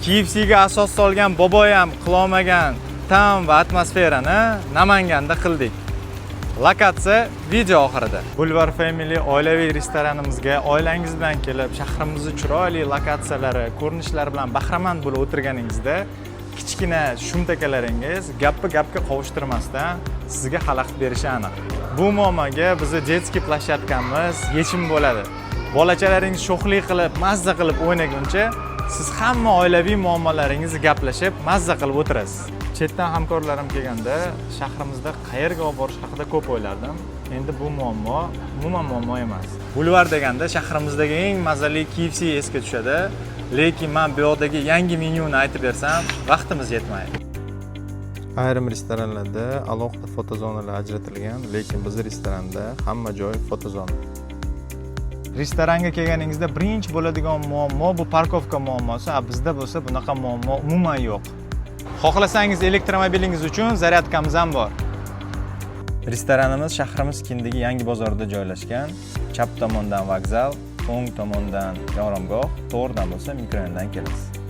KFC ga asos solgan boboyam qilolmagan ta'm va atmosferani Namanganda qildik. Lokatsiya video oxirida. Boulevard Family oilaviy restoranimizga oilangiz bilan kelib, shahrimizning chiroyli lokatsiyalari, ko'rinishlari bilan bahramand bo'lib o'tirganingizda, kichkina shumtakalaringiz gapga qovushtirmasdan sizga xalaqit berishi aniq. Bu muammoga bizning детский plashatkamiz yechim bo'ladi. Bolachalaringiz sho'xlik qilib, mazza qilib o'ynaguncha, siz hamma oilaviy muammolaringizni gaplashib, mazza qilib o'tirasiz. Chetdan hamkorlarim kelganda shahrimizda qayerga olib borish haqida ko'p o'ylardim. Endi bu muammo umuman muammo emas. Boulevard deganda shahrimizdagi eng mazali KFC esga tushadi, lekin men bu yoqdagi yangi menyuni aytib bersam, vaqtimiz yetmaydi. Ayrim restoranlarda alohida fotozonalar ajratilgan, lekin bizning restoranda hamma joy fotozona. Restoranga kelganingizda birinchi bo'ladigan muammo bu parkovka muammosi, bizda bo'lsa bunaqa muammo umuman yo'q. Xohlasangiz elektromobilingiz uchun zaryadkamiz ham bor. Restoranimiz shahrimiz Kindagi yangi bozorida joylashgan. Chap tomondan vokzal, o'ng tomondan oromgoh, to'g'ridan bo'lsa mikrorayondan kelasiz.